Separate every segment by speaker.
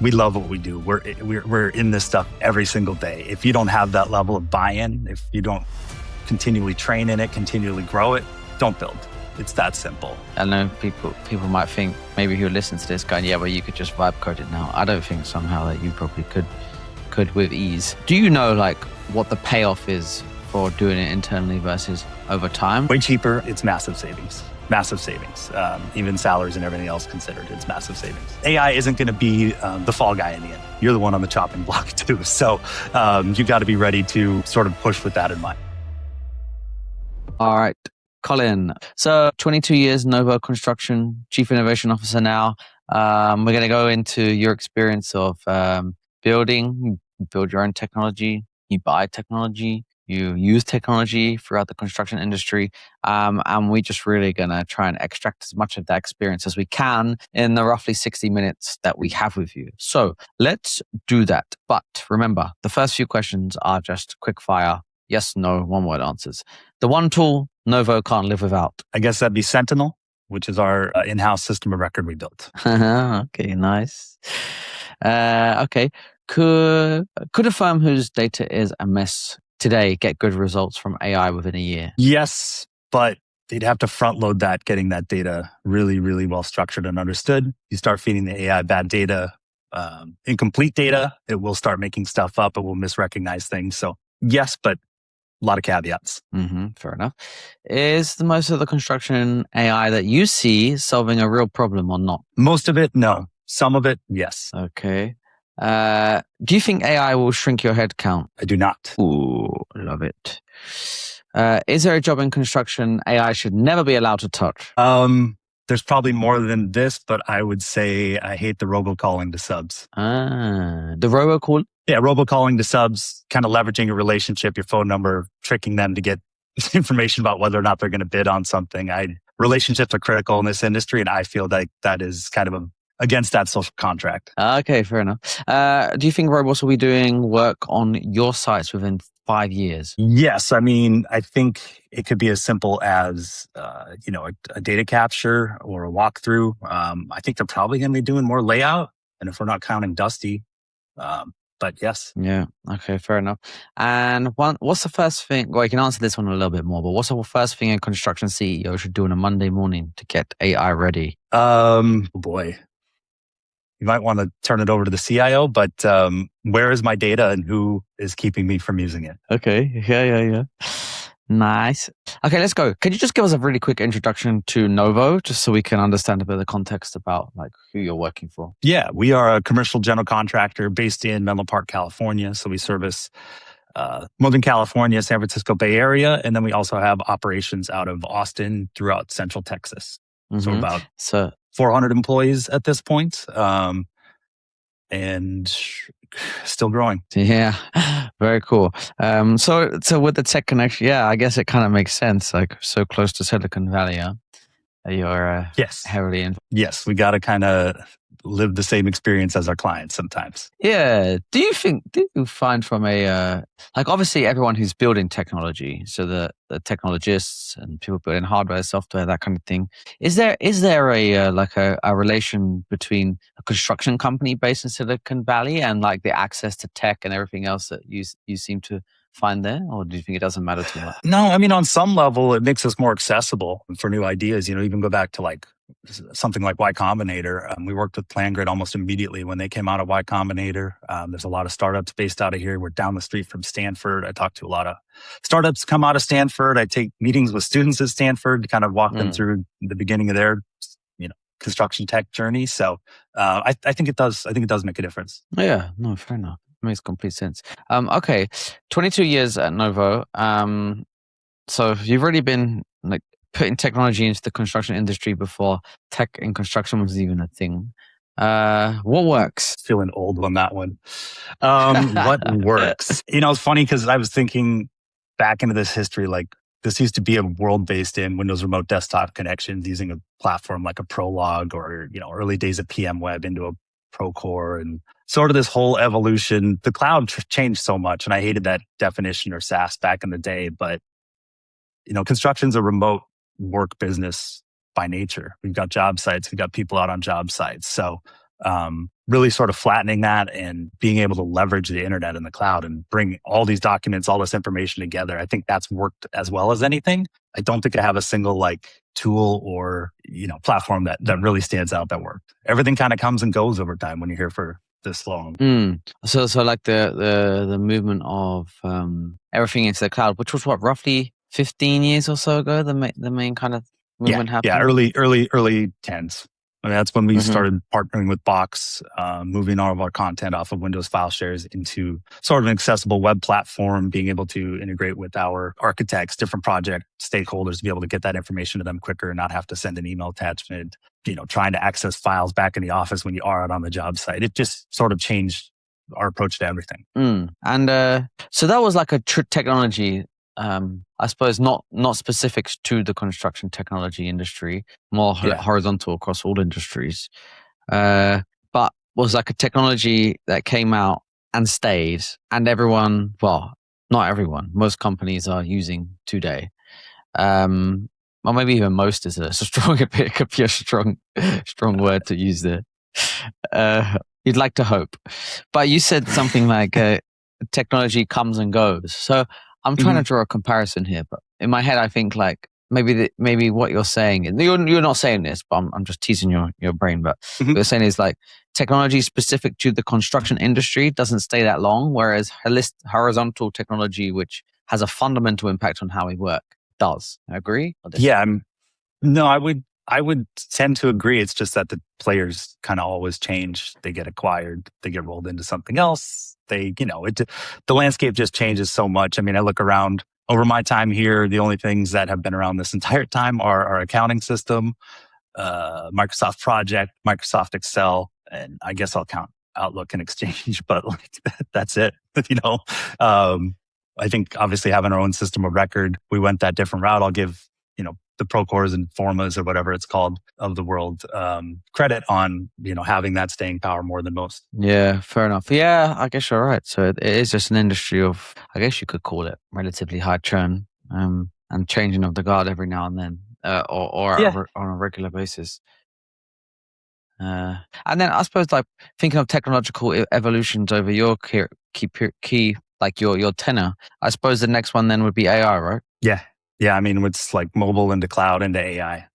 Speaker 1: We love what we do. We're in this stuff every single day. If you don't have that level of buy-in, if you don't continually train in it, continually grow it, don't build. It's that simple.
Speaker 2: I know people might think, maybe who listen to this going, yeah, well, you could just vibe code it now. I don't think somehow that you probably could with ease. Do you know like what the payoff is for doing it internally versus over time?
Speaker 1: Way cheaper. It's massive savings. Massive savings. Even salaries and everything else considered, it's massive savings. AI isn't going to be the fall guy in the end. You're the one on the chopping block too. So you got to be ready to sort of push with that in mind.
Speaker 2: All right, Colin. So 22 years, Novo Construction, Chief Innovation Officer now. We're going to go into your experience of building. You build your own technology. You buy technology. You use technology throughout the construction industry. And we're just really going to try and extract as much of that experience as we can in the roughly 60 minutes that we have with you. So let's do that. But remember, the first few questions are just quick fire, yes, no, one word answers. The one tool Novo can't live without.
Speaker 1: I guess that'd be Sentinel, which is our in-house system of record we built.
Speaker 2: Okay, nice. Okay. Could a firm whose data is a mess today get good results from AI within a year?
Speaker 1: Yes, but they'd have to front load that, getting that data really, really well structured and understood. You start feeding the AI bad data, incomplete data, it will start making stuff up. It will misrecognize things. So yes, but a lot of caveats.
Speaker 2: Fair enough. Is the most of the construction AI that you see solving a real problem or not?
Speaker 1: Most of it, no. Some of it, yes.
Speaker 2: Okay. Do you think AI will shrink your headcount?
Speaker 1: I do not.
Speaker 2: Ooh, love it. Is there a job in construction AI should never be allowed to touch?
Speaker 1: There's probably more than this, but I would say I hate the robocalling to subs.
Speaker 2: The robocall?
Speaker 1: Yeah, robocalling to subs, kind of leveraging a relationship, your phone number, tricking them to get information about whether or not they're going to bid on something. Relationships are critical in this industry, and I feel like that is kind of against that social contract.
Speaker 2: Okay, fair enough. Do you think robots will be doing work on your sites within 5 years?
Speaker 1: Yes. I mean, I think it could be as simple as, a data capture or a walkthrough. I think they're probably going to be doing more layout, and if we're not counting Dusty, but yes.
Speaker 2: Yeah. Okay, fair enough. And what's the first thing? Well, you can answer this one a little bit more, but what's the first thing a construction CEO should do on a Monday morning to get AI ready?
Speaker 1: Boy. You might want to turn it over to the CIO, but where is my data and who is keeping me from using it?
Speaker 2: Okay. Yeah. Nice. Okay, let's go. Can you just give us a really quick introduction to Novo, just so we can understand a bit of the context about like who you're working for?
Speaker 1: Yeah, we are a commercial general contractor based in Menlo Park, California. So we service Northern California, San Francisco Bay Area, and then we also have operations out of Austin throughout Central Texas. So about 400 employees at this point, and still growing.
Speaker 2: Yeah, very cool. So with the tech connection, yeah, I guess it kind of makes sense. Like so close to Silicon Valley, huh? You're
Speaker 1: yes,
Speaker 2: heavily in.
Speaker 1: Yes, we got to kind of live the same experience as our clients sometimes.
Speaker 2: Yeah. Do you find from like obviously everyone who's building technology, so the technologists and people building hardware, software, that kind of thing, is there a relation between a construction company based in Silicon Valley and like the access to tech and everything else that you seem to find there, or do you think it doesn't matter too much?
Speaker 1: No, I mean, on some level, it makes us more accessible for new ideas. Even go back to like something like Y Combinator. We worked with PlanGrid almost immediately when they came out of Y Combinator. There's a lot of startups based out of here. We're down the street from Stanford. I talk to a lot of startups come out of Stanford. I take meetings with students at Stanford to kind of walk them through the beginning of their construction tech journey. So I think it does. I think it does make a difference.
Speaker 2: Yeah, no, fair enough. Makes complete sense. Okay, 22 years at Novo. So you've already been like putting technology into the construction industry before tech in construction was even a thing. What works?
Speaker 1: Feeling old on that one. What works? It's funny because I was thinking back into this history, like this used to be a world based in Windows Remote Desktop connections using a platform like a Prolog or, early days of PM Web into a Procore, and sort of this whole evolution. The cloud changed so much, and I hated that definition or SaaS back in the day. But, construction's a remote work business by nature. We've got job sites. We've got people out on job sites. So really sort of flattening that and being able to leverage the internet and the cloud and bring all these documents, all this information together. I think that's worked as well as anything. I don't think I have a single tool or, platform that really stands out that worked. Everything kind of comes and goes over time when you're here for this long.
Speaker 2: So like the movement of everything into the cloud, which was roughly 15 years or so ago, the main kind of movement happened?
Speaker 1: Yeah, early 10s. I mean, that's when we started partnering with Box, moving all of our content off of Windows file shares into sort of an accessible web platform, being able to integrate with our architects, different project stakeholders to be able to get that information to them quicker and not have to send an email attachment, trying to access files back in the office when you are out on the job site. It just sort of changed our approach to everything.
Speaker 2: And so that was like a technology, I suppose not specific to the construction technology industry, more horizontal across all industries, but was like a technology that came out and stayed, and everyone, well, not everyone, most companies are using today. Or maybe even most is a strong, it could be a strong word to use there. You'd like to hope, but you said something like technology comes and goes. So I'm trying to draw a comparison here, but in my head, I think maybe what you're saying, and you're not saying this, but I'm just teasing your brain. But what you're saying is technology specific to the construction industry doesn't stay that long, whereas horizontal technology, which has a fundamental impact on how we work, does. Agree?
Speaker 1: Yeah, no, I would tend to agree. It's just that the players kind of always change. They get acquired. They get rolled into something else. The landscape just changes so much. I mean, I look around over my time here. The only things that have been around this entire time are our accounting system, Microsoft Project, Microsoft Excel, and I guess I'll count Outlook and Exchange, but that's it. I think obviously having our own system of record, we went that different route. I'll give the Procores and Formas or whatever it's called of the world credit on having that staying power more than most.
Speaker 2: Yeah, fair enough. Yeah, I guess you're right. So it is just an industry of, I guess you could call it, relatively high churn and changing of the guard every now and then, or on a regular basis. And then I suppose thinking of technological evolutions over your key your tenure, I suppose the next one then would be AI, right?
Speaker 1: Yeah, I mean, it's mobile into cloud into AI,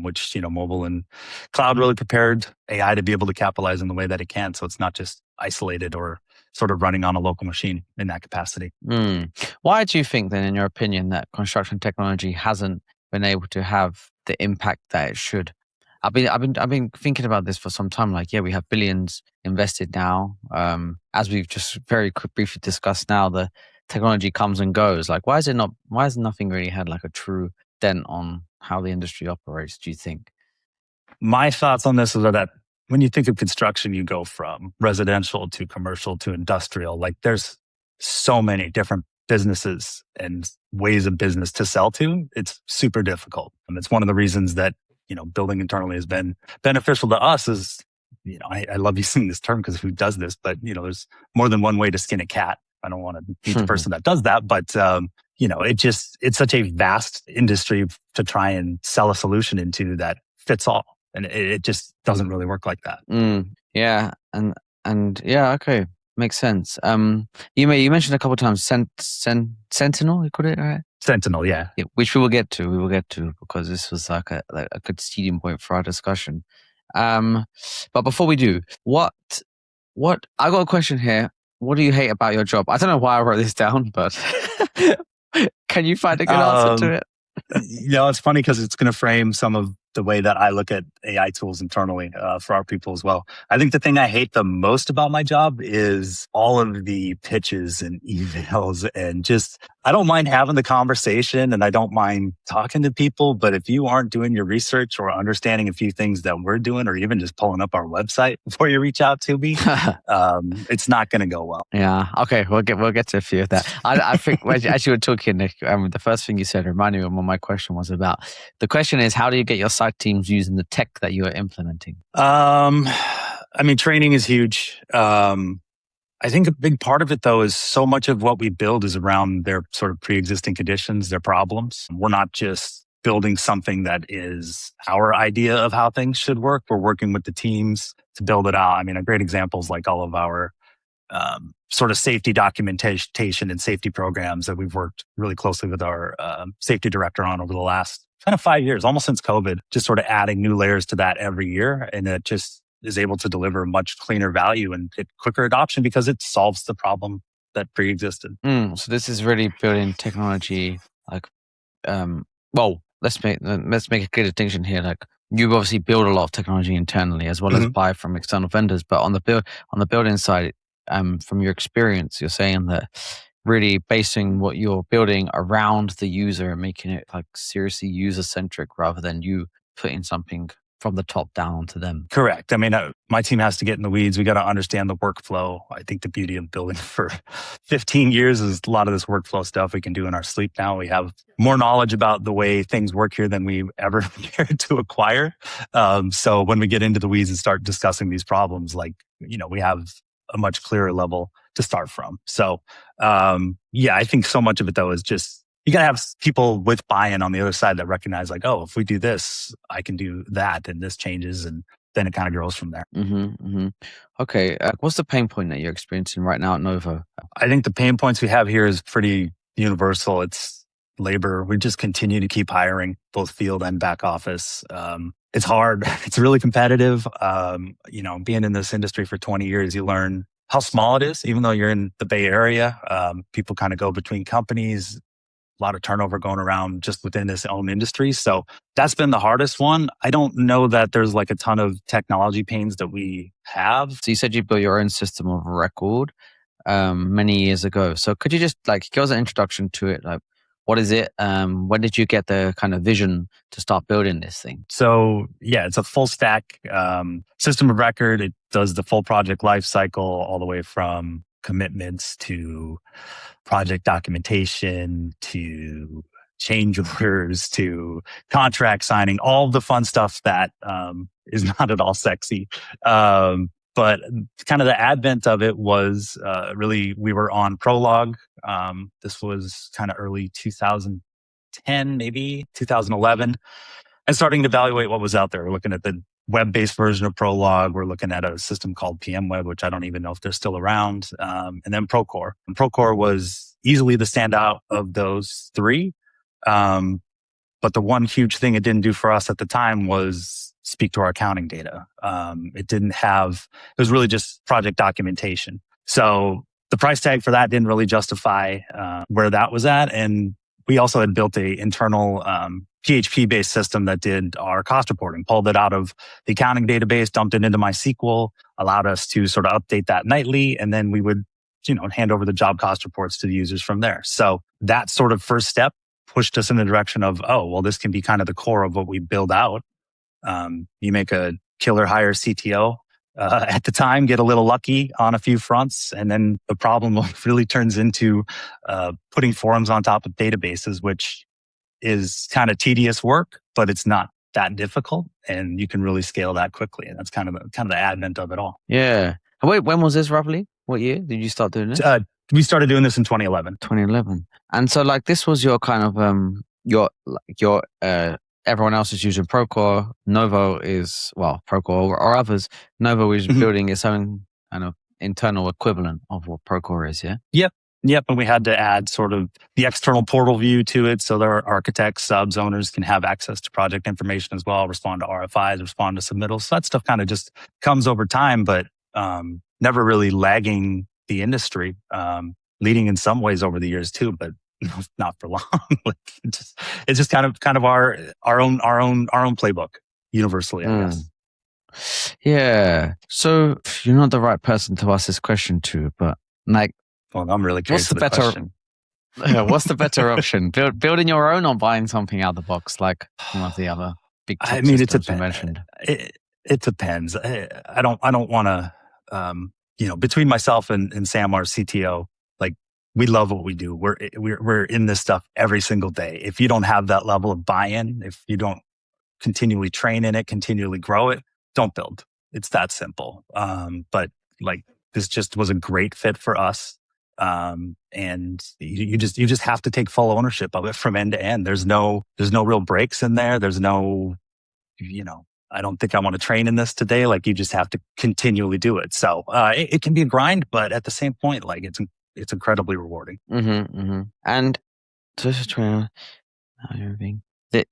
Speaker 1: which, mobile and cloud really prepared AI to be able to capitalize in the way that it can. So it's not just isolated or sort of running on a local machine in that capacity.
Speaker 2: Why do you think then, in your opinion, that construction technology hasn't been able to have the impact that it should? I've been thinking about this for some time. We have billions invested now. As we've just very briefly discussed now, the technology comes and goes. Why has nothing really had a true dent on how the industry operates, do you think?
Speaker 1: My thoughts on this is that when you think of construction, you go from residential to commercial to industrial. There's so many different businesses and ways of business to sell to. It's super difficult. And it's one of the reasons that, building internally has been beneficial to us is, I love using this term because who does this, but, there's more than one way to skin a cat. I don't want to be the person that does that, but it's such a vast industry to try and sell a solution into that fits all, and it just doesn't really work like that.
Speaker 2: Yeah, and yeah, okay, makes sense. You mentioned a couple of times Sentinel, you called it, right?
Speaker 1: Sentinel, yeah,
Speaker 2: which we will get to because this was a good starting point for our discussion. But before we do, what I got a question here. What do you hate about your job? I don't know why I wrote this down, but can you find a good answer to it?
Speaker 1: It's funny because it's going to frame some of the way that I look at AI tools internally for our people as well. I think the thing I hate the most about my job is all of the pitches and emails and just, I don't mind having the conversation and I don't mind talking to people, but if you aren't doing your research or understanding a few things that we're doing or even just pulling up our website before you reach out to me, it's not going to go well.
Speaker 2: Yeah. Okay. We'll get to a few of that. I think as you were talking, Nick, the first thing you said reminded me of what my question was about. The question is, how do you get your site teams using the tech that you are implementing?
Speaker 1: Training is huge. I think a big part of it, though, is so much of what we build is around their sort of pre-existing conditions, their problems. We're not just building something that is our idea of how things should work. We're working with the teams to build it out. I mean, a great example is like all of our sort of safety documentation and safety programs that we've worked really closely with our safety director on over the last kind of 5 years, almost since COVID, just sort of adding new layers to that every year. And it just is able to deliver much cleaner value and quicker adoption because it solves the problem that pre-existed.
Speaker 2: So this is really building technology like, well, let's make a clear distinction here. Like, you obviously build a lot of technology internally as well as buy from external vendors, but on the building side, from your experience, you're saying that really basing what you're building around the user and making it like seriously user centric rather than you putting something from the top down to them.
Speaker 1: Correct. I mean, my team has to get in the weeds. We got to understand the workflow. I think the beauty of building for 15 years is a lot of this workflow stuff we can do in our sleep now. We have more knowledge about the way things work here than we ever cared to acquire. So when we get into the weeds and start discussing these problems, like, we have a much clearer level to start from. So, I think so much of it though is just, you got to have people with buy-in on the other side that recognize like, oh, if we do this, I can do that, and this changes, and then it kind of grows from there.
Speaker 2: Okay. What's the pain point that you're experiencing right now at Novo?
Speaker 1: I think the pain points we have here is pretty universal. It's labor. We just continue to keep hiring, both field and back office. It's hard. It's really competitive. Being in this industry for 20 years, you learn how small it is, even though you're in the Bay Area. People kind of go between companies. A lot of turnover going around just within this own industry. So that's been the hardest one. I don't know that there's like a ton of technology pains that we have.
Speaker 2: So you said you built your own system of record many years ago. So could you just give us an introduction to it? Like, what is it? When did you get the kind of vision to start building this thing?
Speaker 1: So it's a full stack system of record. It does the full project life cycle all the way from commitments to project documentation to change orders to contract signing, all the fun stuff that is not at all sexy. But kind of the advent of it was really, we were on Prolog. This was kind of early 2010, maybe 2011, and starting to evaluate what was out there. We're looking at the web-based version of Prolog. We're looking at a system called PMWeb, which I don't even know if they're still around. And then Procore. And Procore was easily the standout of those three. But the one huge thing it didn't do for us at the time was speak to our accounting data. It was really just project documentation. So the price tag for that didn't really justify where that was at. And we also had built a internal PHP-based system that did our cost reporting, pulled it out of the accounting database, dumped it into MySQL, allowed us to sort of update that nightly, and then we would, hand over the job cost reports to the users from there. So that sort of first step pushed us in the direction of, this can be kind of the core of what we build out. You make a killer hire CTO at the time, get a little lucky on a few fronts, and then the problem really turns into putting forums on top of databases, which is kind of tedious work, but it's not that difficult, and you can really scale that quickly. And that's kind of the advent of it all.
Speaker 2: Yeah. Wait, when was this roughly? What year did you start doing this?
Speaker 1: We started doing this in 2011.
Speaker 2: 2011. And so this was your kind of your everyone else is using Procore. Novo is Procore or others. Novo is building its own kind of internal equivalent of what Procore is. Yeah.
Speaker 1: Yep. And we had to add sort of the external portal view to it. So their architects, subs, owners can have access to project information as well, respond to RFIs, respond to submittals. So that stuff kind of just comes over time, but never really lagging the industry, leading in some ways over the years too, but not for long. It's just kind of our own playbook universally, I guess.
Speaker 2: Yeah. So you're not the right person to ask this question to, but
Speaker 1: well, I'm really curious.
Speaker 2: What's the better option? Building your own or buying something out of the box, like some of the other big systems you mentioned?
Speaker 1: It depends. I don't want to, between myself and Sam, our CTO, we love what we do. We're in this stuff every single day. If you don't have that level of buy-in, if you don't continually train in it, continually grow it, don't build. It's that simple. But this just was a great fit for us. And you just have to take full ownership of it from end to end. There's no real breaks in there. There's no, I don't think I want to train in this today. Like you just have to continually do it. So it can be a grind, but at the same point, like it's incredibly rewarding.
Speaker 2: And so just trying everything.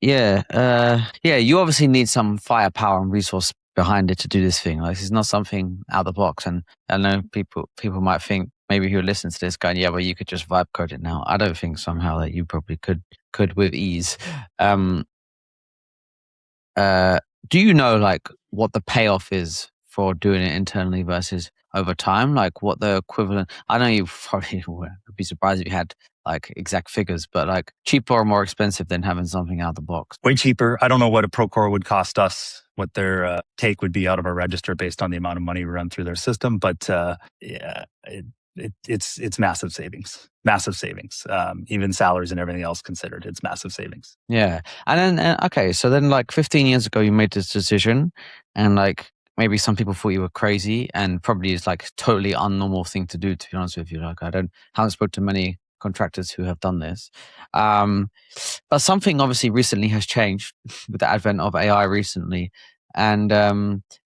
Speaker 2: Yeah. You obviously need some firepower and resource behind it to do this thing. Like it's not something out of the box. And I know people might think maybe who listen to this going, yeah, well, you could just vibe code it now. I don't think somehow that you probably could with ease. Do you know like what the payoff is for doing it internally versus over time? Like what the equivalent? I know you probably would be surprised if you had like exact figures, but like cheaper or more expensive than having something out of the box?
Speaker 1: Way cheaper. I don't know what a Procore would cost us, what their take would be out of our register based on the amount of money we run through their system. But it's massive savings. Massive savings. Even salaries and everything else considered, it's massive savings.
Speaker 2: Yeah. And then, okay, so then like 15 years ago, you made this decision and like maybe some people thought you were crazy and probably it's like totally unnormal thing to do, to be honest with you. Like haven't spoken to many contractors who have done this. But something obviously recently has changed with the advent of AI recently. And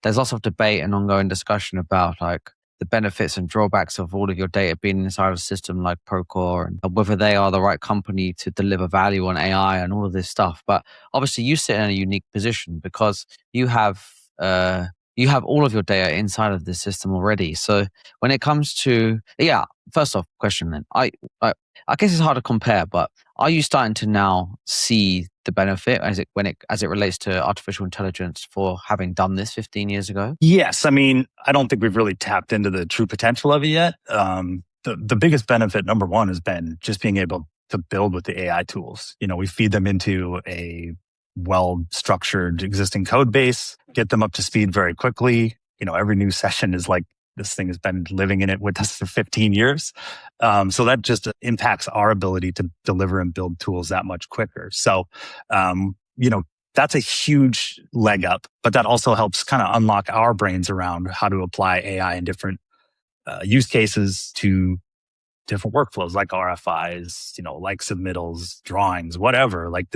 Speaker 2: there's lots of debate and ongoing discussion about like the benefits and drawbacks of all of your data being inside a system like Procore and whether they are the right company to deliver value on AI and all of this stuff. But obviously you sit in a unique position because you have all of your data inside of this system already. So when it comes to, first off, question then, I guess it's hard to compare, but are you starting to now see the benefit as it relates to artificial intelligence for having done this 15 years ago?
Speaker 1: Yes. I mean, I don't think we've really tapped into the true potential of it yet. The biggest benefit, number one, has been just being able to build with the AI tools. We feed them into a well-structured existing code base, get them up to speed very quickly. Every new session is like, this thing has been living in it with us for 15 years. So that just impacts our ability to deliver and build tools that much quicker. So, that's a huge leg up, but that also helps kind of unlock our brains around how to apply AI in different use cases to different workflows like RFIs, like submittals, drawings, whatever. Like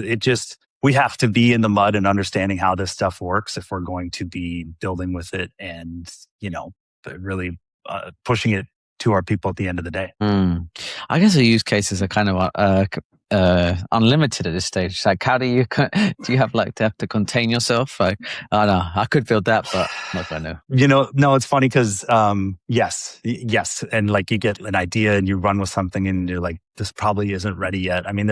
Speaker 1: we have to be in the mud and understanding how this stuff works if we're going to be building with it and, really pushing it to our people at the end of the day.
Speaker 2: I guess the use cases are kind of unlimited at this stage. Like, how do you have to contain yourself? Like, I don't know, I could build that, but I'm not going to.
Speaker 1: No, it's funny because yes, and like you get an idea and you run with something and you're like, this probably isn't ready yet. I mean,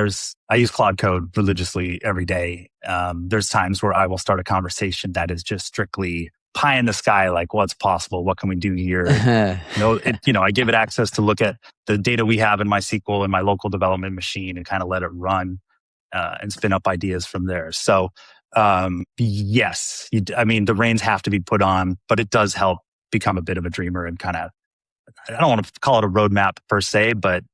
Speaker 1: I use Claude Code religiously every day. There's times where I will start a conversation that is just strictly pie in the sky, like what's possible, what can we do here? I give it access to look at the data we have in MySQL and my local development machine and kind of let it run and spin up ideas from there. So yes, the reins have to be put on, but it does help become a bit of a dreamer and kind of, I don't want to call it a roadmap per se, but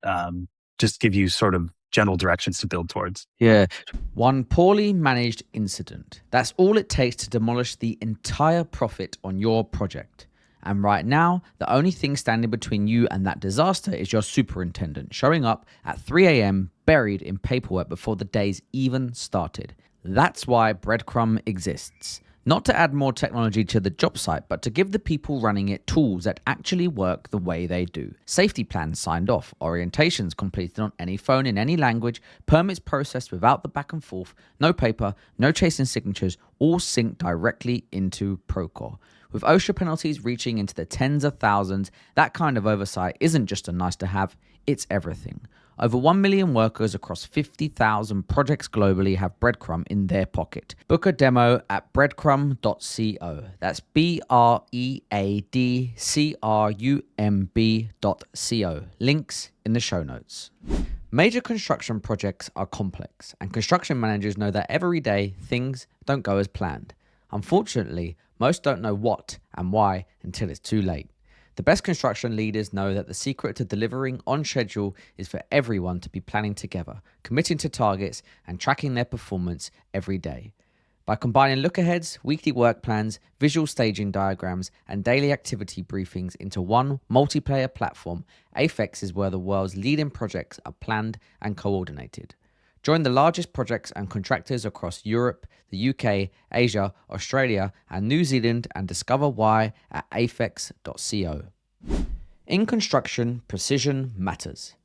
Speaker 1: just give you sort of general directions to build towards.
Speaker 3: Yeah. One poorly managed incident. That's all it takes to demolish the entire profit on your project. And right now, the only thing standing between you and that disaster is your superintendent showing up at 3 a.m. buried in paperwork before the day's even started. That's why Breadcrumb exists. Not to add more technology to the job site, but to give the people running it tools that actually work the way they do. Safety plans signed off, orientations completed on any phone in any language, permits processed without the back and forth, no paper, no chasing signatures, all synced directly into Procore. With OSHA penalties reaching into the tens of thousands, that kind of oversight isn't just a nice to have, it's everything. Over 1 million workers across 50,000 projects globally have Breadcrumb in their pocket. Book a demo at breadcrumb.co. That's breadcrumb.co. Links in the show notes. Major construction projects are complex, and construction managers know that every day things don't go as planned. Unfortunately, most don't know what and why until it's too late. The best construction leaders know that the secret to delivering on schedule is for everyone to be planning together, committing to targets, and tracking their performance every day. By combining look-aheads, weekly work plans, visual staging diagrams, and daily activity briefings into one multiplayer platform, Aphex is where the world's leading projects are planned and coordinated. Join the largest projects and contractors across Europe, the UK, Asia, Australia, and New Zealand, and discover why at afex.co. In construction, precision matters.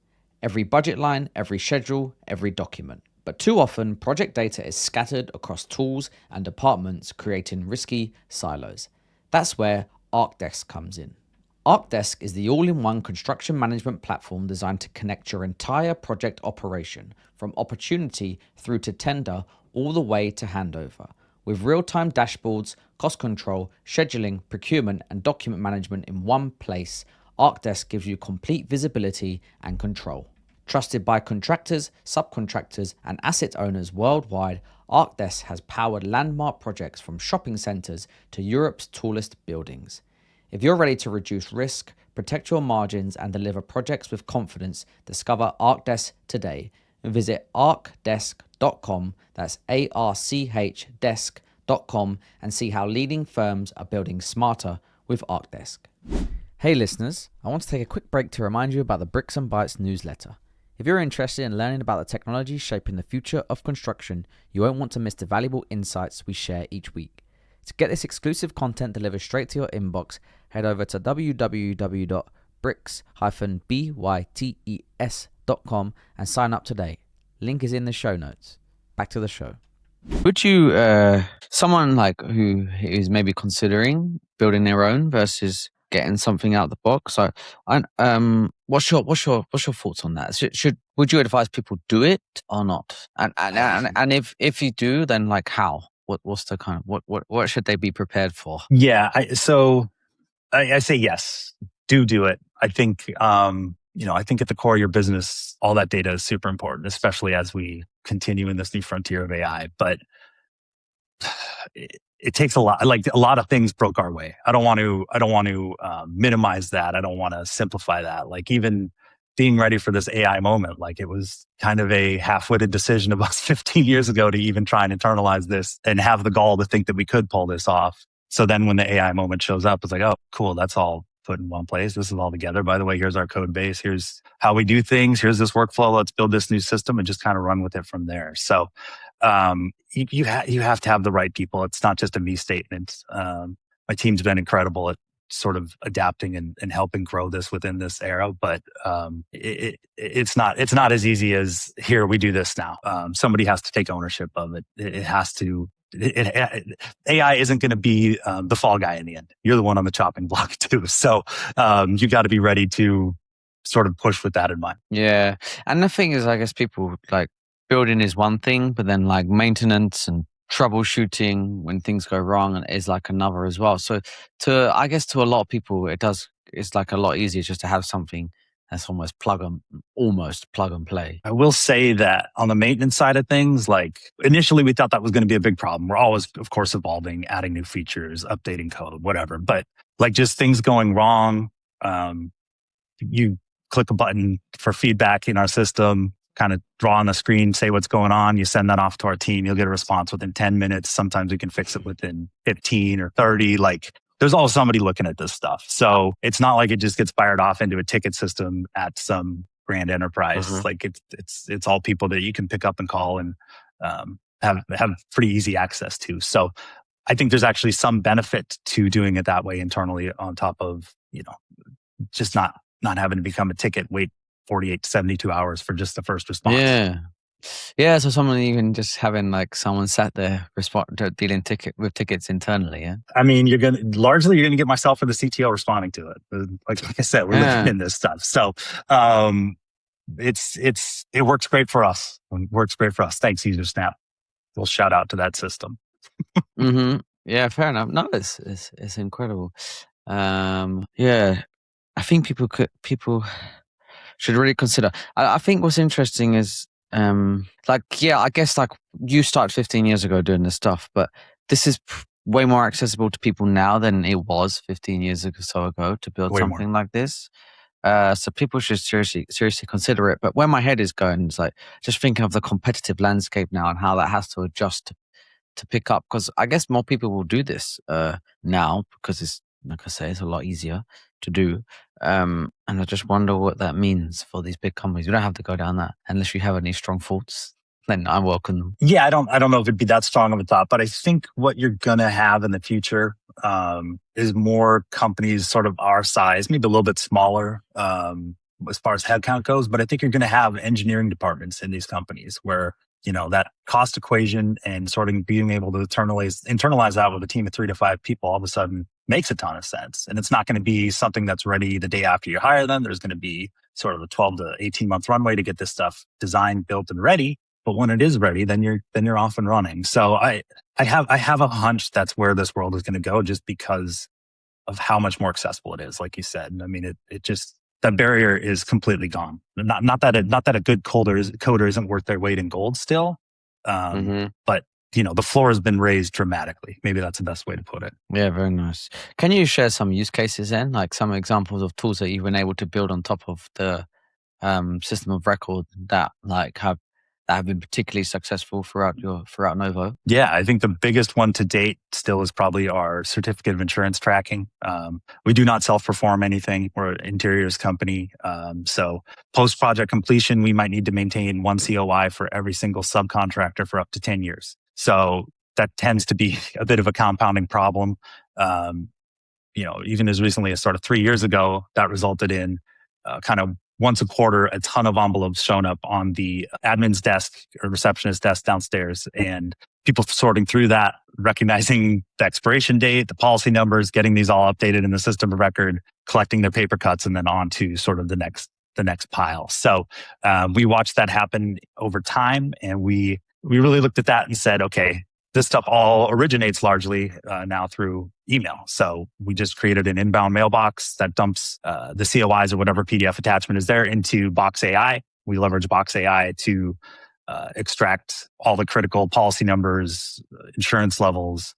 Speaker 3: Every budget line, every schedule, every document. But too often, project data is scattered across tools and departments, creating risky silos. That's where ArcDesk comes in. ArcDesk is the all-in-one construction management platform designed to connect your entire project operation, from opportunity through to tender, all the way to handover. With real-time dashboards, cost control, scheduling, procurement, and document management in one place, ArcDesk gives you complete visibility and control. Trusted by contractors, subcontractors, and asset owners worldwide, ArcDesk has powered landmark projects from shopping centers to Europe's tallest buildings. If you're ready to reduce risk, protect your margins, and deliver projects with confidence, discover ArcDesk today. Visit arcdesk.com, that's ARCH desk.com, and see how leading firms are building smarter with ArcDesk. Hey listeners, I want to take a quick break to remind you about the Bricks and Bytes newsletter. If you're interested in learning about the technology shaping the future of construction, you won't want to miss the valuable insights we share each week. To get this exclusive content delivered straight to your inbox, head over to www.bricks-bytes.com and sign up today. Link is in the show notes. Back to the show.
Speaker 2: Would you, someone like who is maybe considering building their own versus getting something out of the box? So, what's your thoughts on that? Would you advise people do it or not? And if you do, then like how? What's the kind of what should they be prepared for?
Speaker 1: Yeah, I say yes. Do it. I think I think at the core of your business, all that data is super important, especially as we continue in this new frontier of AI. But it takes a lot. Like a lot of things broke our way. I don't want to minimize that. I don't want to simplify that. Like even being ready for this AI moment, like it was kind of a half-witted decision of us 15 years ago to even try and internalize this and have the gall to think that we could pull this off. So then when the AI moment shows up, it's like, oh, cool, that's all put in one place. This is all together. By the way, here's our code base. Here's how we do things. Here's this workflow. Let's build this new system and just kind of run with it from there. So you have to have the right people. It's not just a me statement. My team's been incredible at sort of adapting and helping grow this within this era, but it's not as easy as here we do this now. Somebody has to take ownership of it. It has to. AI isn't going to be the fall guy in the end. You're the one on the chopping block too. So you got to be ready to sort of push with that in mind.
Speaker 2: Yeah, and the thing is, I guess people like building is one thing, but then like maintenance and troubleshooting when things go wrong is like another as well. So to a lot of people, it's like a lot easier just to have something that's almost plug and play.
Speaker 1: I will say that on the maintenance side of things, like initially we thought that was going to be a big problem. We're always, of course, evolving, adding new features, updating code, whatever. But like just things going wrong, you click a button for feedback in our system, kind of draw on the screen, say what's going on. You send that off to our team. You'll get a response within 10 minutes. Sometimes we can fix it within 15 or 30. Like there's always somebody looking at this stuff. So it's not like it just gets fired off into a ticket system at some grand enterprise.
Speaker 2: Mm-hmm.
Speaker 1: Like it's all people that you can pick up and call and have pretty easy access to. So I think there's actually some benefit to doing it that way internally on top of, just not having to become a ticket, wait 48 to 72 hours for just the first response.
Speaker 2: Yeah. So someone even just having like someone sat there dealing with tickets internally. Yeah. I
Speaker 1: mean, you're gonna get myself or the CTO responding to it. Like I said, we're living in this stuff. So it works great for us. It works great for us. Thanks, UserSnap. We'll shout out to that system.
Speaker 2: Mm-hmm. Yeah, fair enough. No, it's incredible. Yeah, I think people should really consider. I think what's interesting is, I guess like you started 15 years ago doing this stuff, but this is way more accessible to people now than it was 15 years or so ago to build something like this. So people should seriously consider it. But where my head is going is like just thinking of the competitive landscape now and how that has to adjust to pick up. Because I guess more people will do this now because it's, like I say, it's a lot easier to do. And I just wonder what that means for these big companies. You don't have to go down that unless you have any strong thoughts. then I welcome them.
Speaker 1: Yeah, I don't know if it'd be that strong of a thought, but I think what you're gonna have in the future is more companies sort of our size, maybe a little bit smaller as far as headcount goes. But I think you're gonna have engineering departments in these companies where that cost equation and sort of being able to internalize that with a team of 3 to 5 people all of a sudden makes a ton of sense. And it's not going to be something that's ready the day after you hire them. There's going to be sort of a 12 to 18 month runway to get this stuff designed, built, and ready. But when it is ready, then you're off and running. So I have a hunch that's where this world is going to go, just because of how much more accessible it is. Like you said, I mean, it just, that barrier is completely gone. Not that a good coder isn't worth their weight in gold still, but the floor has been raised dramatically. Maybe that's the best way to put it.
Speaker 2: Yeah, very nice. Can you share some use cases then, like some examples of tools that you've been able to build on top of the system of record that have been particularly successful throughout Novo?
Speaker 1: Yeah, I think the biggest one to date still is probably our certificate of insurance tracking. We do not self-perform anything. We're an interiors company. So post-project completion, we might need to maintain one COI for every single subcontractor for up to 10 years. So that tends to be a bit of a compounding problem. Even as recently as sort of 3 years ago, that resulted in kind of once a quarter, a ton of envelopes shown up on the admin's desk or receptionist desk downstairs, and people sorting through that, recognizing the expiration date, the policy numbers, getting these all updated in the system of record, collecting their paper cuts, and then on to sort of the next pile. So we watched that happen over time, and we really looked at that and said, okay, this stuff all originates largely now through email. So we just created an inbound mailbox that dumps the COIs or whatever PDF attachment is there into Box AI. We leverage Box AI to extract all the critical policy numbers, insurance levels,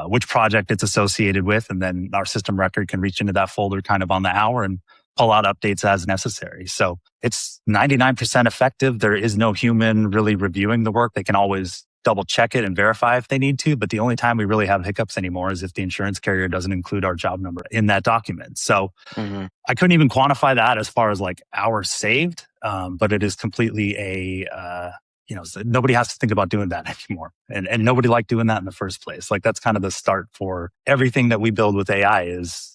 Speaker 1: which project it's associated with. And then our system record can reach into that folder kind of on the hour and pull out updates as necessary. So it's 99% effective. There is no human really reviewing the work. They can always double check it and verify if they need to. But the only time we really have hiccups anymore is if the insurance carrier doesn't include our job number in that document. So I couldn't even quantify that as far as like hours saved. But it is completely nobody has to think about doing that anymore. And nobody liked doing that in the first place. Like that's kind of the start for everything that we build with AI is,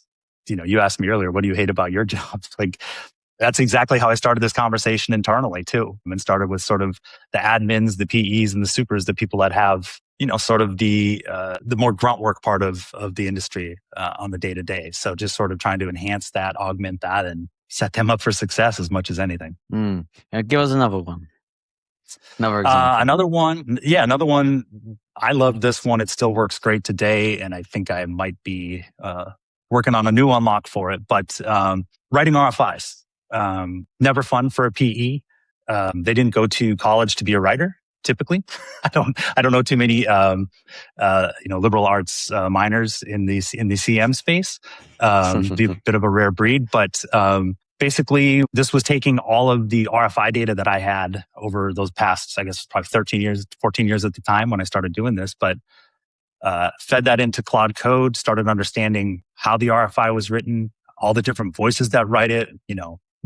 Speaker 1: you asked me earlier, what do you hate about your job? Like, that's exactly how I started this conversation internally too. I mean, started with sort of the admins, the PEs, and the supers, the people that have, sort of the more grunt work part of the industry on the day to day. So just sort of trying to enhance that, augment that, and set them up for success as much as anything.
Speaker 2: Give us another one. Another example. Another one. I love this one. It still works great today, and I think I might be working on a new unlock for it. But writing RFIs. Never fun for a PE. They didn't go to college to be a writer. Typically, I don't know too many liberal arts minors in the CM space. Be a bit of a rare breed, but basically, this was taking all of the RFI data that I had over those past, I guess, probably 13 years, 14 years at the time when I started doing this, but fed that into Claude Code, started understanding how the RFI was written, all the different voices that write it,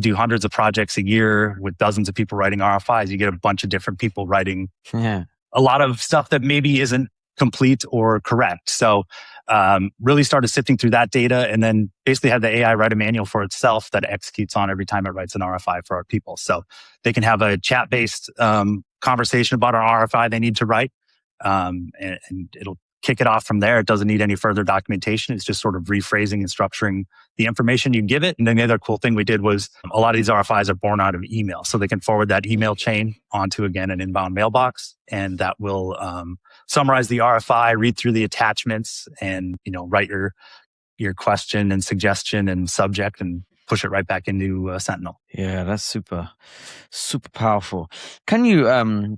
Speaker 2: do hundreds of projects a year with dozens of people writing RFIs. You get a bunch of different people writing a lot of stuff that maybe isn't complete or correct. So really started sifting through that data and then basically had the AI write a manual for itself that executes on every time it writes an RFI for our people. So they can have a chat-based conversation about an RFI they need to write, and it'll kick it off from there. It doesn't need any further documentation. It's just sort of rephrasing and structuring the information you give it. And then the other cool thing we did was a lot of these RFIs are born out of email. So they can forward that email chain onto, again, an inbound mailbox. And that will summarize the RFI, read through the attachments, and write your question and suggestion and subject and push it right back into Sentinel. Yeah, that's super, super powerful. Can you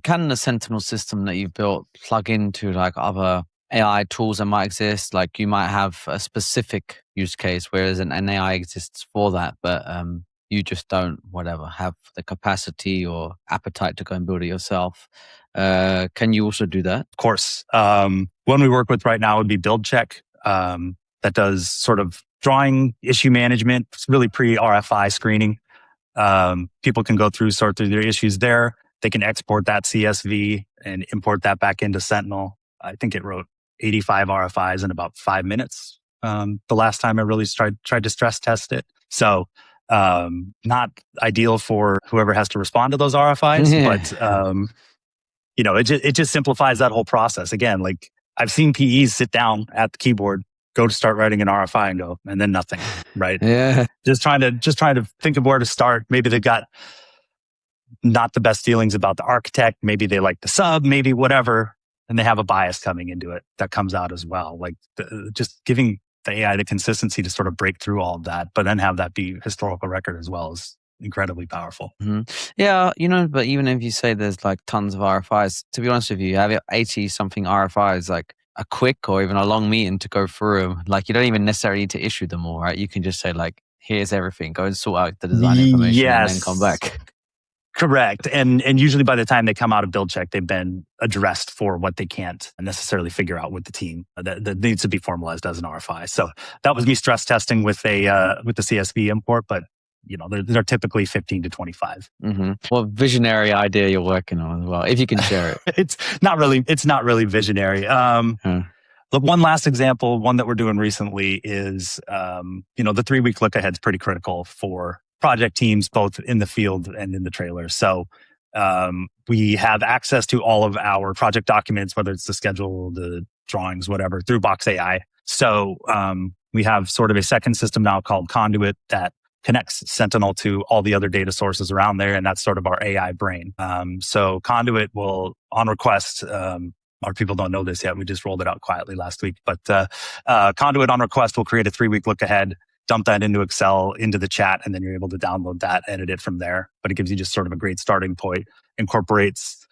Speaker 2: can the Sentinel system that you've built plug into like other AI tools that might exist? Like you might have a specific use case, whereas an AI exists for that, but you just don't, have the capacity or appetite to go and build it yourself. Can you also do that?
Speaker 1: Of course. One we work with right now would be Build Check. That does sort of drawing issue management. It's really pre-RFI screening. People can go through, sort through their issues there. They can export that CSV and import that back into Sentinel. I think it wrote 85 RFIs in about 5 minutes. The last time I really tried to stress test it. So not ideal for whoever has to respond to those RFIs, but it just simplifies that whole process. Again, like I've seen PEs sit down at the keyboard, go to start writing an RFI and then nothing, right?
Speaker 2: Yeah.
Speaker 1: Just trying to think of where to start. Maybe they got not the best feelings about the architect. Maybe they like the sub, maybe whatever. And they have a bias coming into it that comes out as well. Like just giving the AI the consistency to sort of break through all of that, but then have that be historical record as well is incredibly powerful.
Speaker 2: Mm-hmm. Yeah, but even if you say there's like tons of RFIs, to be honest with you, have 80 something RFIs, like a quick or even a long meeting to go through. Like you don't even necessarily need to issue them all, right? You can just say like, here's everything, go and sort out the design information and then come back.
Speaker 1: Correct. And usually by the time they come out of build check, they've been addressed for what they can't necessarily figure out with the team that needs to be formalized as an RFI. So that was me stress testing with the CSV import, but they're typically 15 to 25.
Speaker 2: Mm-hmm. What visionary idea you're working on as well, if you can share it.
Speaker 1: It's not really visionary. The one last example, one that we're doing recently is, the 3-week look ahead is pretty critical for project teams, both in the field and in the trailer. So we have access to all of our project documents, whether it's the schedule, the drawings, whatever, through Box AI. So we have sort of a second system now called Conduit that connects Sentinel to all the other data sources around there, and that's sort of our AI brain. So Conduit will, on request, our people don't know this yet, we just rolled it out quietly last week, but Conduit on request will create a 3-week look ahead, dump that into Excel, into the chat, and then you're able to download that, edit it from there. But it gives you just sort of a great starting point, incorporates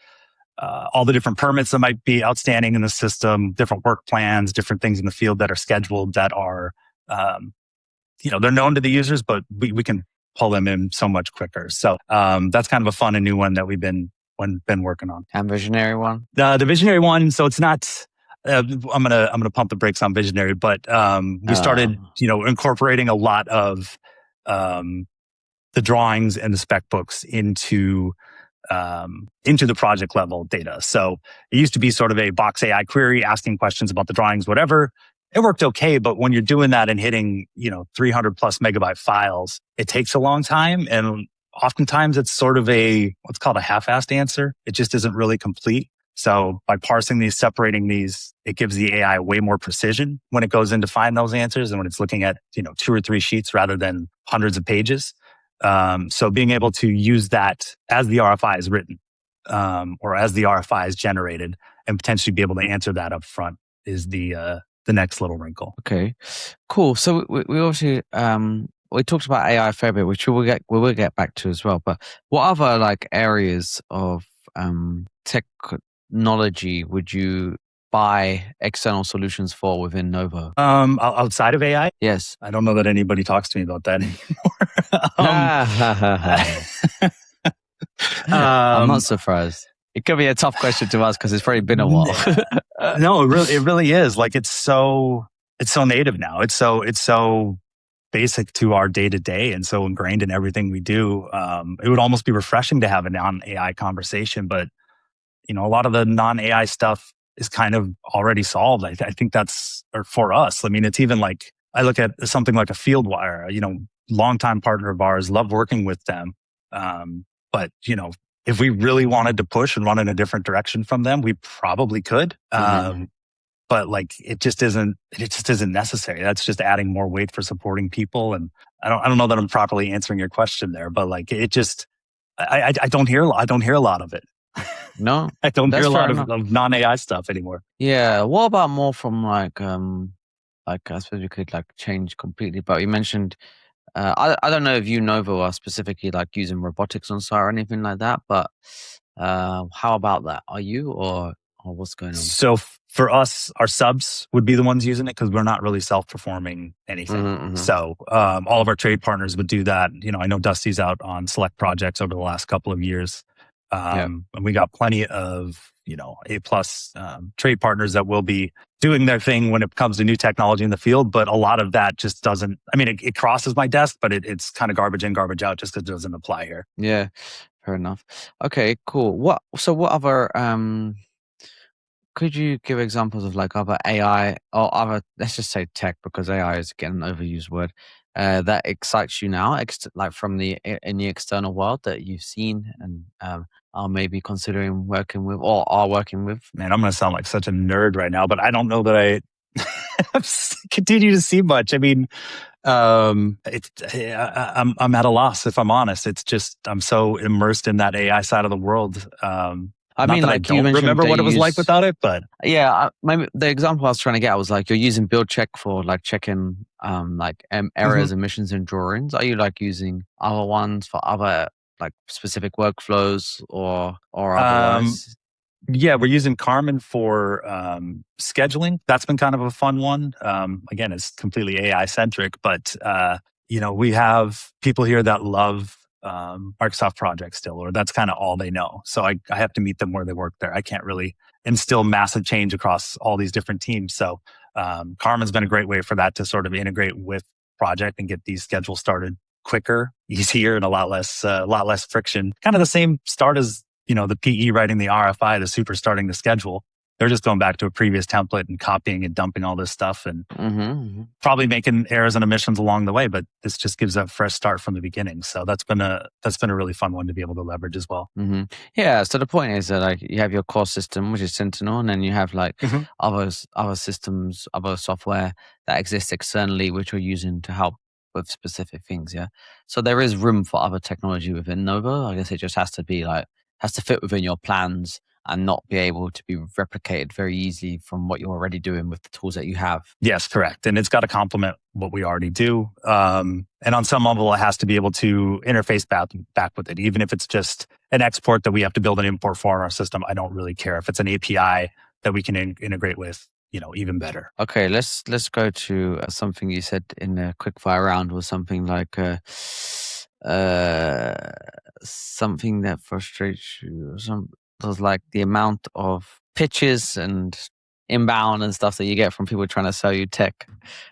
Speaker 1: all the different permits that might be outstanding in the system, different work plans, different things in the field that are scheduled that are, they're known to the users, but we can pull them in so much quicker. So that's kind of a fun and new one that we've been working on.
Speaker 2: And visionary one?
Speaker 1: The visionary one, so it's not... I'm gonna pump the brakes on visionary, but we started, incorporating a lot of the drawings and the spec books into the project level data. So it used to be sort of a Box AI query asking questions about the drawings, whatever. It worked okay, but when you're doing that and hitting 300 plus megabyte files, it takes a long time, and oftentimes it's sort of what's called a half-assed answer. It just isn't really complete. So by parsing these, separating these, it gives the AI way more precision when it goes in to find those answers and when it's looking at, 2 or 3 sheets rather than hundreds of pages. So being able to use that as the RFI is written, or as the RFI is generated, and potentially be able to answer that up front is the next little wrinkle.
Speaker 2: Okay, cool. So we obviously, we talked about AI a fair bit, which we will get back to as well. But what other like areas of technology would you buy external solutions for within Novo?
Speaker 1: Outside of AI?
Speaker 2: Yes.
Speaker 1: I don't know that anybody talks to me about that anymore.
Speaker 2: I'm not surprised. It could be a tough question to ask because it's probably been a while.
Speaker 1: No, it really is. Like it's so native now. It's so basic to our day to day and so ingrained in everything we do. It would almost be refreshing to have a non-AI conversation, but a lot of the non-AI stuff is kind of already solved. I think that's, or for us, I mean, it's even like, I look at something like a FieldWire, longtime partner of ours, love working with them. But, if we really wanted to push and run in a different direction from them, we probably could. But like, it just isn't necessary. That's just adding more weight for supporting people. And I don't know that I'm properly answering your question there, but like, it just, I don't hear a lot of it.
Speaker 2: No,
Speaker 1: I don't hear a lot of non-AI stuff anymore.
Speaker 2: Yeah. What about more from like I suppose we could like change completely, but you mentioned, I don't know if Novo are specifically like using robotics on site or anything like that, but how about that? Are you or what's going on?
Speaker 1: So for us, our subs would be the ones using it because we're not really self-performing anything.
Speaker 2: Mm-hmm.
Speaker 1: So all of our trade partners would do that. I know Dusty's out on select projects over the last couple of years. And we got plenty of, A+ trade partners that will be doing their thing when it comes to new technology in the field. But a lot of that just doesn't, it crosses my desk, but it's kind of garbage in, garbage out just because it doesn't apply here.
Speaker 2: Yeah. Fair enough. Okay, cool. What other could you give examples of like other AI or other, let's just say tech, because AI is again an overused word, that excites you now, like from in the external world that you've seen and are maybe considering working with or are working with?
Speaker 1: Man, I'm going to sound like such a nerd right now, but I don't know that I continue to see much. I mean, I'm at a loss, if I'm honest. It's just, I'm so immersed in that AI side of the world.
Speaker 2: I
Speaker 1: Not
Speaker 2: mean,
Speaker 1: that I
Speaker 2: like you
Speaker 1: don't
Speaker 2: mentioned,
Speaker 1: remember what it was like without it, but
Speaker 2: yeah, maybe the example I was trying to get was like you're using build check for like checking errors, emissions, and drawings. Are you like using other ones for other like specific workflows or otherwise?
Speaker 1: yeah, we're using Carmen for scheduling. That's been kind of a fun one. Again, it's completely AI centric, but we have people here that love Microsoft projects still, or that's kind of all they know. So I have to meet them where they work there. I can't really instill massive change across all these different teams. So Carmen's been a great way for that to sort of integrate with project and get these schedules started quicker, easier, and a lot less friction. Kind of the same start as the PE writing the RFI, the super starting the schedule. They're just going back to a previous template and copying and dumping all this stuff and probably making errors and omissions along the way. But this just gives a fresh start from the beginning. So that's been a really fun one to be able to leverage as well.
Speaker 2: Yeah. So the point is that like you have your core system, which is Sentinel, and then you have like other systems, other software that exists externally, which you're using to help with specific things. Yeah. So there is room for other technology within Novo. I guess it just has to fit within your plans and not be able to be replicated very easily from what you're already doing with the tools that you have.
Speaker 1: Yes, correct. And it's got to complement what we already do. And on some level, it has to be able to interface back with it. Even if it's just an export that we have to build an import for in our system, I don't really care. If it's an API that we can integrate with, even better.
Speaker 2: Okay, let's go to something you said in a quick fire round was something like something that frustrates you. Was like the amount of pitches and inbound and stuff that you get from people trying to sell you tech.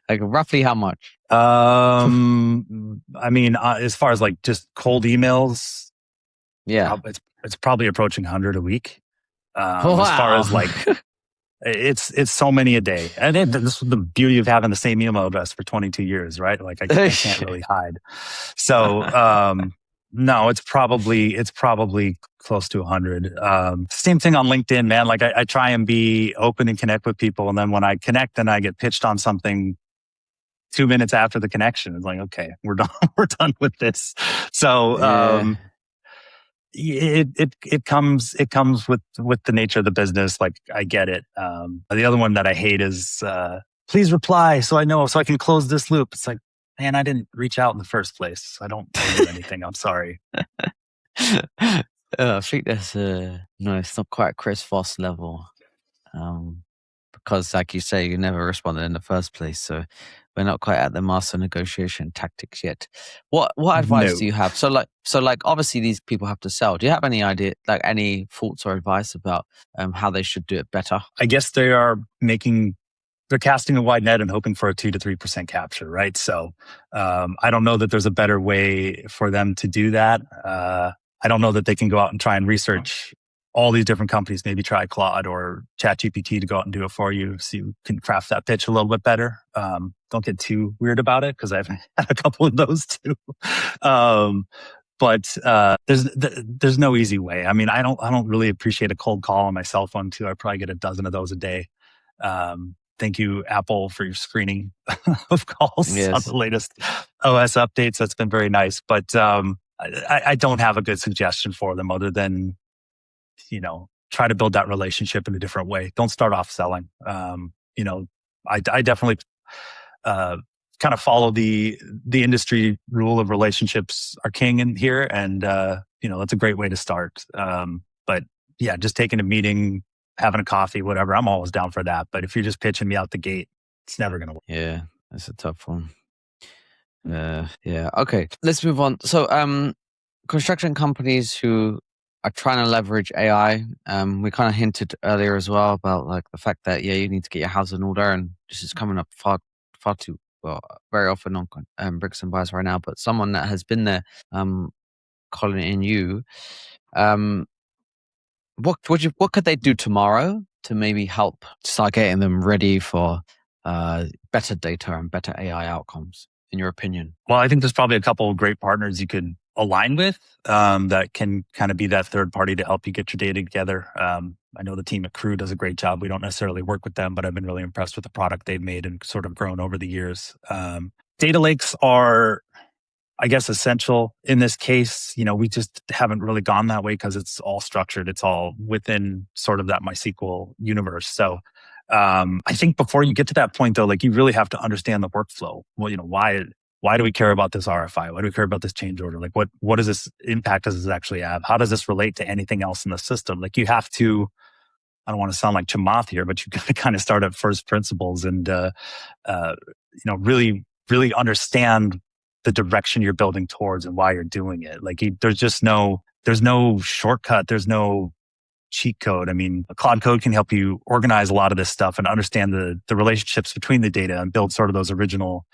Speaker 2: Like roughly how much?
Speaker 1: I mean, as far as like just cold emails,
Speaker 2: yeah,
Speaker 1: it's probably approaching 100 a week.
Speaker 2: Wow.
Speaker 1: As far as like, it's so many a day, and this is the beauty of having the same email address for 22 years, right? Like I can't really hide. So no, it's probably close to 100. Same thing on LinkedIn, man. Like I try and be open and connect with people, and then when I connect and I get pitched on something 2 minutes after the connection, it's like, okay, we're done. We're done with this. So it comes with the nature of the business. Like I get it. The other one that I hate is please reply so I can close this loop. It's like, man, I didn't reach out in the first place. I don't owe you anything. I'm sorry.
Speaker 2: I think that's no, it's not quite Chris Voss level, because like you say, you never responded in the first place. So we're not quite at the master negotiation tactics yet. What advice do you have? So like obviously these people have to sell. Do you have any idea, like any thoughts or advice about how they should do it better?
Speaker 1: I guess they're casting a wide net and hoping for a 2 to 3% capture, right? So I don't know that there's a better way for them to do that. I don't know that they can go out and try and research all these different companies, maybe try Claude or ChatGPT to go out and do it for you so you can craft that pitch a little bit better. Don't get too weird about it because I've had a couple of those too. But there's no easy way. I mean, I don't really appreciate a cold call on my cell phone too. I probably get a dozen of those a day. Thank you, Apple, for your screening of calls on the latest OS updates. That's been very nice. But I don't have a good suggestion for them other than, try to build that relationship in a different way. Don't start off selling. I definitely kind of follow the industry rule of relationships are king in here. And, that's a great way to start. But yeah, just taking a meeting, having a coffee, whatever, I'm always down for that. But if you're just pitching me out the gate, it's never going to work.
Speaker 2: Yeah, that's a tough one. Yeah. Okay, let's move on. So, construction companies who are trying to leverage AI, we kind of hinted earlier as well about like the fact that, you need to get your house in order. And this is coming up far too well, very often on Bricks and Bytes right now, but someone that has been there, Colin, in you. What could they do tomorrow to maybe help start getting them ready for better data and better AI outcomes, in your opinion?
Speaker 1: Well, I think there's probably a couple of great partners you could align with that can kind of be that third party to help you get your data together. I know the team at Crew does a great job. We don't necessarily work with them, but I've been really impressed with the product they've made and sort of grown over the years. Data lakes are, I guess, essential in this case. We just haven't really gone that way because it's all structured. It's all within sort of that MySQL universe. So I think before you get to that point, though, like you really have to understand the workflow. Well, why do we care about this RFI? Why do we care about this change order? Like what does this impact does this actually have? How does this relate to anything else in the system? Like you have to, I don't want to sound like Chamath here, but you got to kind of start at first principles and really, really understand the direction you're building towards and why you're doing it. Like there's no shortcut. There's no cheat code. I mean, Claude Code can help you organize a lot of this stuff and understand the relationships between the data and build sort of those original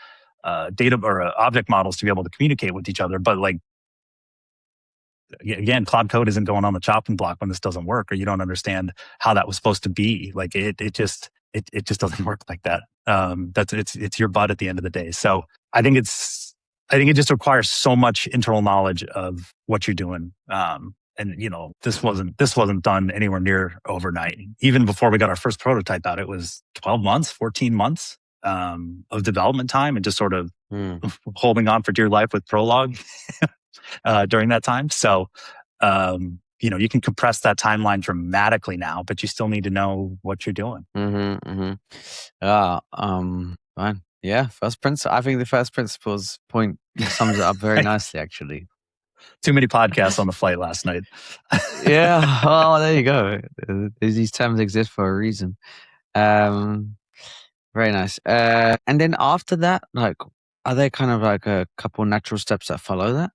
Speaker 1: data or object models to be able to communicate with each other. But like, again, Claude Code isn't going on the chopping block when this doesn't work or you don't understand how that was supposed to be. Like it just doesn't work like that. It's your butt at the end of the day. So I think it just requires so much internal knowledge of what you're doing. And this wasn't done anywhere near overnight. Even before we got our first prototype out, it was 12 months, 14 months of development time and just sort of holding on for dear life with Prolog during that time. So, you can compress that timeline dramatically now, but you still need to know what you're doing.
Speaker 2: Fine. Yeah, I think the first principles point sums it up very nicely, actually.
Speaker 1: Too many podcasts on the flight last night.
Speaker 2: Yeah, well, there you go. These terms exist for a reason. Very nice. And then after that, like, are there kind of like a couple natural steps that follow that?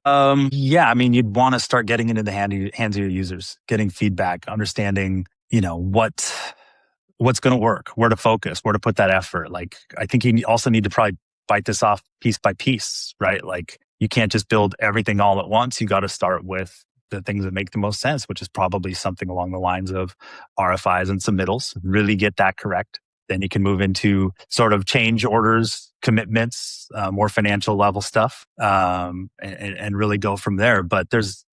Speaker 1: Yeah, I mean, you'd want to start getting into the hands of your users, getting feedback, understanding, what's going to work, where to focus, where to put that effort. Like, I think you also need to probably bite this off piece by piece, right? Like, you can't just build everything all at once. You got to start with the things that make the most sense, which is probably something along the lines of RFIs and submittals. Really get that correct. Then you can move into sort of change orders, commitments, more financial level stuff, and really go from there. But there's,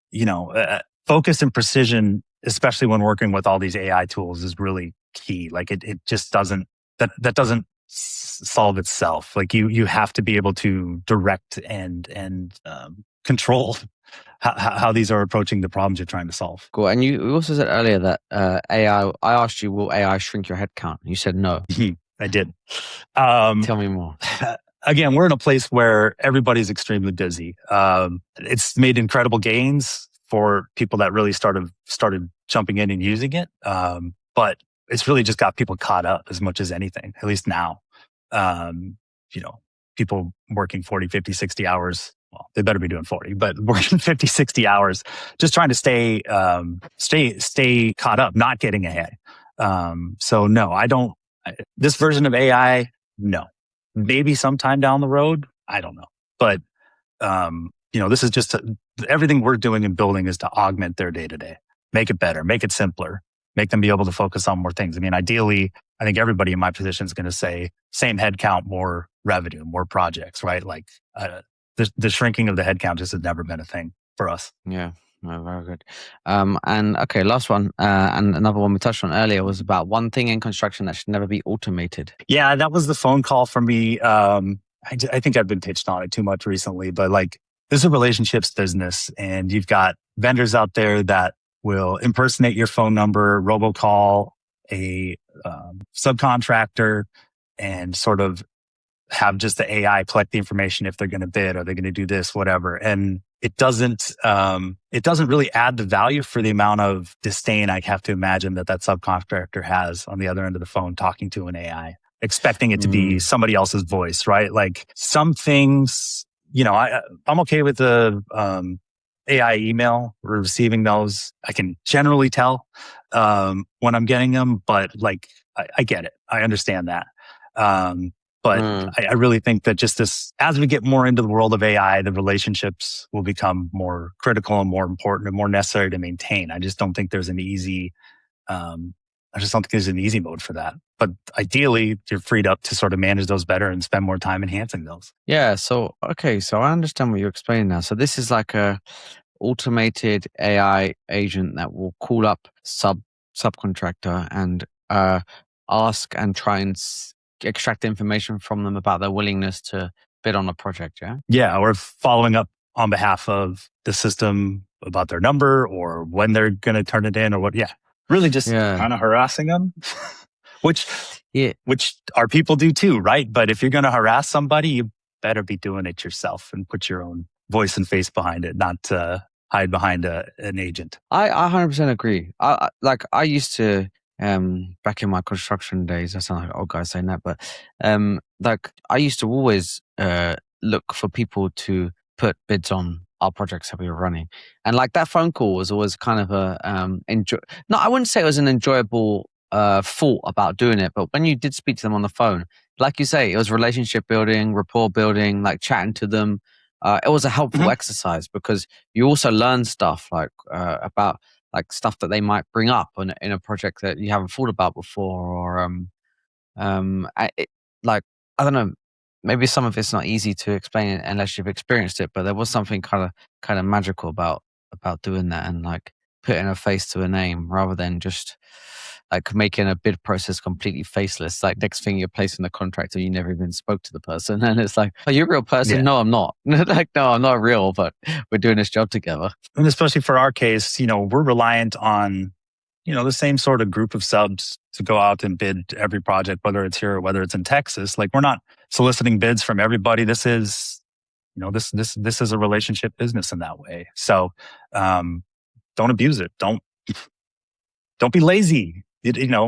Speaker 1: focus and precision, especially when working with all these AI tools, is really key. Like it just doesn't, that doesn't solve itself. Like you have to be able to direct and control how these are approaching the problems you're trying to solve.
Speaker 2: Cool. And you also said earlier that AI, I asked you, will AI shrink your headcount? You said no.
Speaker 1: I did.
Speaker 2: Tell me more.
Speaker 1: Again, we're in a place where everybody's extremely busy. It's made incredible gains for people that really started jumping in and using it. But it's really just got people caught up as much as anything, at least now. People working 40, 50, 60 hours. Well, they better be doing 40, but working 50, 60 hours, just trying to stay caught up, not getting ahead. So no, I don't, this version of AI, no. Maybe sometime down the road, I don't know. But, this is just everything we're doing and building is to augment their day to day, make it better, make it simpler, make them be able to focus on more things. I mean, ideally, I think everybody in my position is going to say same headcount, more revenue, more projects, right? Like the shrinking of the headcount just has never been a thing for us.
Speaker 2: Yeah. No, very good. And okay, last one, and another one we touched on earlier was about one thing in construction that should never be automated.
Speaker 1: Yeah, that was the phone call for me. I think I've been pitched on it too much recently, but like this is a relationships business, and you've got vendors out there that will impersonate your phone number, robocall a subcontractor, and sort of have just the AI collect the information if they're going to bid, or they're going to do this, whatever. And it doesn't really add the value for the amount of disdain I have to imagine that subcontractor has on the other end of the phone talking to an AI, expecting it to be somebody else's voice, right? Like some things, I'm okay with the AI email, receiving those. I can generally tell when I'm getting them, but like I get it. I understand that. But I really think that just this, as we get more into the world of AI, the relationships will become more critical and more important and more necessary to maintain. I just don't think there's an easy, mode for that. But ideally, you're freed up to sort of manage those better and spend more time enhancing those.
Speaker 2: Yeah. So, okay. So I understand what you're explaining now. So this is like a automated AI agent that will call up subcontractor and ask and try and extract information from them about their willingness to bid on a project. Yeah.
Speaker 1: Yeah. Or following up on behalf of the system about their number or when they're going to turn it in or what. Yeah. Really just kind of harassing them, which our people do too, right? But if you're going to harass somebody, you better be doing it yourself and put your own voice and face behind it, not hide behind an agent.
Speaker 2: I 100% agree. I used to, back in my construction days, I sound like an old guy saying that, but like I used to always look for people to put bids on our projects that we were running. And like that phone call was always kind of I wouldn't say it was an enjoyable thought about doing it, but when you did speak to them on the phone, like you say, it was relationship building, rapport building, like chatting to them. It was a helpful exercise because you also learn stuff like about like stuff that they might bring up in a project that you haven't thought about before, or like I don't know, maybe some of it's not easy to explain unless you've experienced it, but there was something kind of magical about doing that and like putting a face to a name rather than just like making a bid process completely faceless. Like next thing you're placing the contract and you never even spoke to the person. And it's like, are you a real person? Yeah. No, I'm not. Like, no, I'm not real, but we're doing this job together.
Speaker 1: And especially for our case, we're reliant on, the same sort of group of subs to go out and bid every project, whether it's here or whether it's in Texas. Like we're not soliciting bids from everybody. This is, this is a relationship business in that way. So, don't abuse it. Don't be lazy.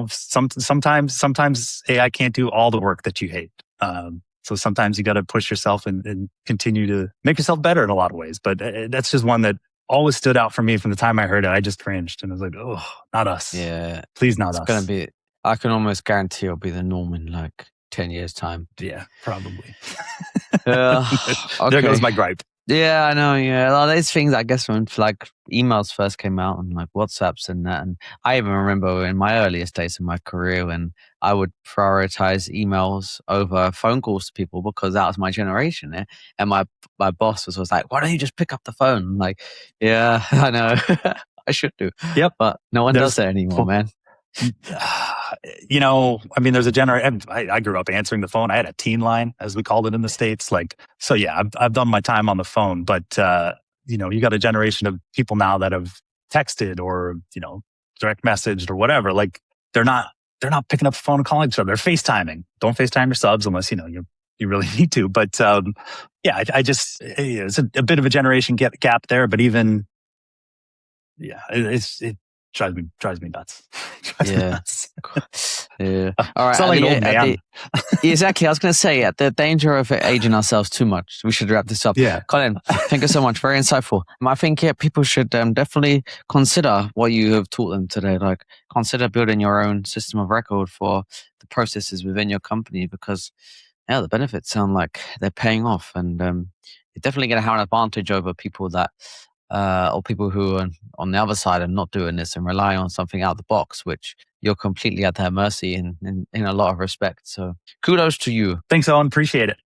Speaker 1: Sometimes AI can't do all the work that you hate. So sometimes you got to push yourself and continue to make yourself better in a lot of ways. But that's just one that always stood out for me from the time I heard it. I just cringed and I was like, oh, not us.
Speaker 2: Yeah.
Speaker 1: Please not us.
Speaker 2: It's going to be, I can almost guarantee it'll be the norm in like 10 years time.
Speaker 1: Yeah, probably.
Speaker 2: Okay.
Speaker 1: There goes my gripe.
Speaker 2: Yeah, I know. Yeah, a lot of these things, I guess, when like emails first came out and like WhatsApps and that, and I even remember in my earliest days in my career when I would prioritize emails over phone calls to people because that was my generation. Yeah? And my boss was like, "Why don't you just pick up the phone?" I'm like, yeah, I know, I should do.
Speaker 1: Yep,
Speaker 2: but no one does that anymore, man.
Speaker 1: There's a generation. I grew up answering the phone. I had a teen line, as we called it in the States. So yeah, I've done my time on the phone, but you got a generation of people now that have texted or, direct messaged or whatever. Like they're not picking up the phone and calling each other. They're FaceTiming. Don't FaceTime your subs unless, you really need to. But yeah, it's a bit of a generation gap there, but even, yeah, it drives me nuts.
Speaker 2: Yeah. Yeah. All right.
Speaker 1: It's not like an old man.
Speaker 2: Exactly. I was going to say, at the danger of aging ourselves too much, we should wrap this up.
Speaker 1: Yeah.
Speaker 2: Colin, thank you so much. Very insightful. I think people should definitely consider what you have taught them today. Like, consider building your own system of record for the processes within your company because, the benefits sound like they're paying off, and you're definitely going to have an advantage over people that. Or people who are on the other side and not doing this and relying on something out of the box, which you're completely at their mercy in a lot of respect. So kudos to you.
Speaker 1: Thanks, Owen. Appreciate it.